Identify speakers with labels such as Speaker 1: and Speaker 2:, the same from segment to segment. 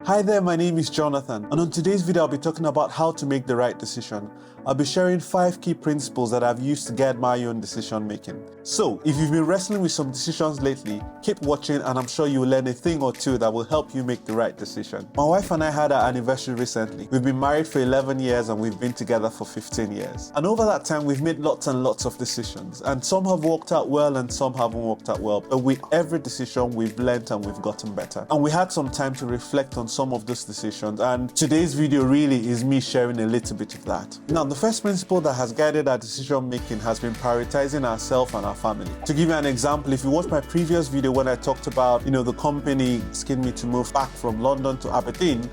Speaker 1: Hi there, my name is Jonathan, and on today's video I'll be talking about how to make the right decision. I'll be sharing 5 key principles that I've used to guide my own decision making. So, if you've been wrestling with some decisions lately, keep watching and I'm sure you'll learn a thing or two that will help you make the right decision. My wife and I had our anniversary recently. We've been married for 11 years and we've been together for 15 years. And over that time we've made lots and lots of decisions, and some have worked out well and some haven't worked out well. But with every decision we've learned and we've gotten better. And we had some time to reflect on some of those decisions, and today's video really is me sharing a little bit of that. Now, the first principle that has guided our decision making has been prioritizing ourselves and our family. To give you an example, if you watch my previous video when I talked about, the company asking me to move back from London to Aberdeen,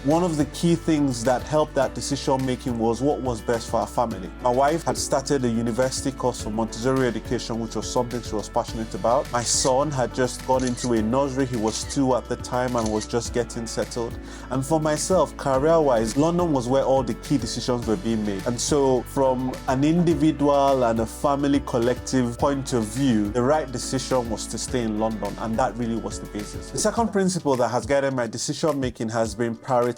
Speaker 1: one of the key things that helped that decision making was what was best for our family. My wife had started a university course for Montessori education, which was something she was passionate about. My son had just gone into a nursery. He was 2 at the time and was just getting settled. And for myself, career-wise, London was where all the key decisions were being made. And so from an individual and a family collective point of view, the right decision was to stay in London, and that really was the basis. The second principle that has guided my decision making has been prioritizing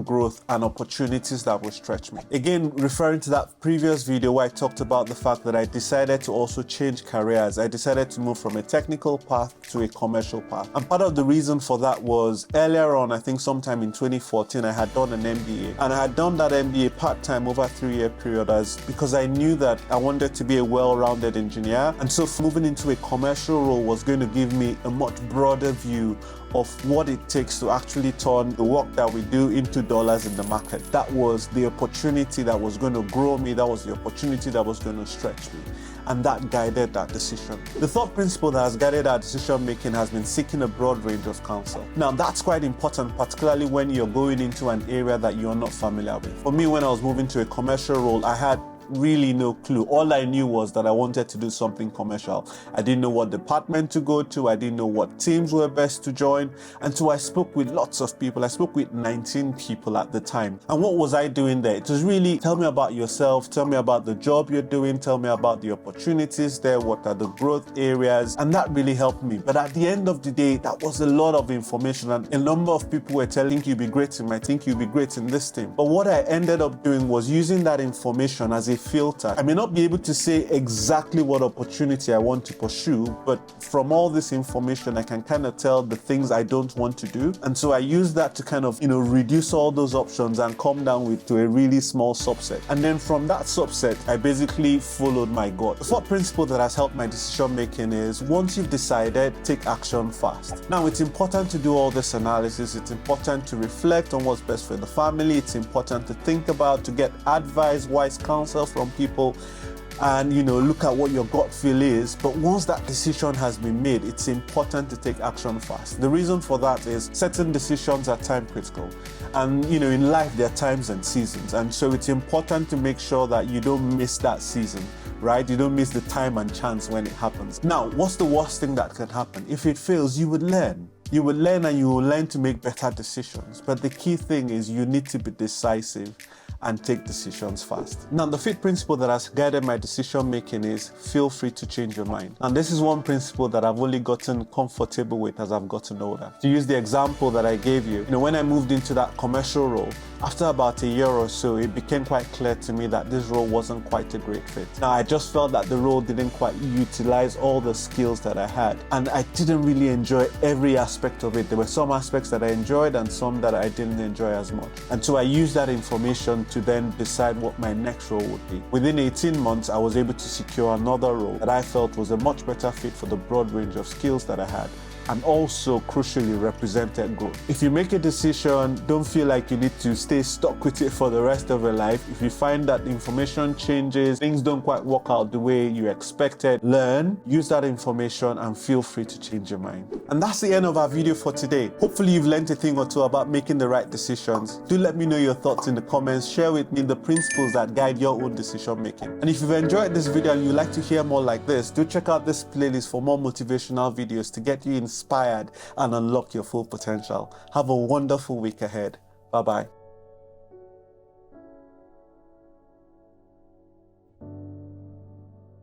Speaker 1: growth and opportunities that will stretch me. Again, referring to that previous video where I talked about the fact that I decided to also change careers. I decided to move from a technical path to a commercial path. And part of the reason for that was earlier on, I think sometime in 2014, I had done an MBA. And I had done that MBA part-time over a 3-year period because I knew that I wanted to be a well-rounded engineer. And so moving into a commercial role was going to give me a much broader view of what it takes to actually turn the work that we do into dollars in the market. That was the opportunity that was going to grow me. That was the opportunity that was going to stretch me. And that guided that decision. The third principle that has guided our decision making has been seeking a broad range of counsel. Now, that's quite important, particularly when you're going into an area that you're not familiar with. For me, when I was moving to a commercial role, I had really no clue. All I knew was that I wanted to do something commercial. I didn't know what department to go to. I didn't know what teams were best to join. And so I spoke with lots of people. I spoke with 19 people at the time. And what was I doing there? It was really, tell me about yourself, tell me about the job you're doing, tell me about the opportunities there, what are the growth areas, and that really helped me. But at the end of the day, that was a lot of information, and a number of people were telling you'll be great in, I think you'll be great in this team. But what I ended up doing was using that information as a filter. I may not be able to say exactly what opportunity I want to pursue, but from all this information, I can kind of tell the things I don't want to do. And so I use that to kind of, reduce all those options and come down to a really small subset. And then from that subset, I basically followed my gut. The fourth principle that has helped my decision making is once you've decided, take action fast. Now, it's important to do all this analysis. It's important to reflect on what's best for the family. It's important to think about, to get advice, wise counsel from people, and look at what your gut feel is. But once that decision has been made, it's important to take action fast. The reason for that is certain decisions are time critical, and in life there are times and seasons, and so it's important to make sure that you don't miss that season, right? You don't miss the time and chance when it happens. Now, what's the worst thing that can happen? If it fails, you would learn. You will learn, and you will learn to make better decisions. But the key thing is you need to be decisive and take decisions fast. Now, the fifth principle that has guided my decision making is feel free to change your mind. And this is one principle that I've only gotten comfortable with as I've gotten older. To use the example that I gave you, when I moved into that commercial role, after about a year or so, it became quite clear to me that this role wasn't quite a great fit. Now, I just felt that the role didn't quite utilize all the skills that I had, and I didn't really enjoy every aspect of it. There were some aspects that I enjoyed and some that I didn't enjoy as much. And so I used that information to then decide what my next role would be. Within 18 months, I was able to secure another role that I felt was a much better fit for the broad range of skills that I had, and also crucially represented growth. If you make a decision, don't feel like you need to stay stuck with it for the rest of your life. If you find that information changes, things don't quite work out the way you expected, learn, use that information, and feel free to change your mind. And that's the end of our video for today. Hopefully you've learned a thing or two about making the right decisions. Do let me know your thoughts in the comments. Share with me the principles that guide your own decision making. And if you've enjoyed this video and you'd like to hear more like this, do check out this playlist for more motivational videos to get you inspired and unlock your full potential. Have a wonderful week ahead. Bye-bye.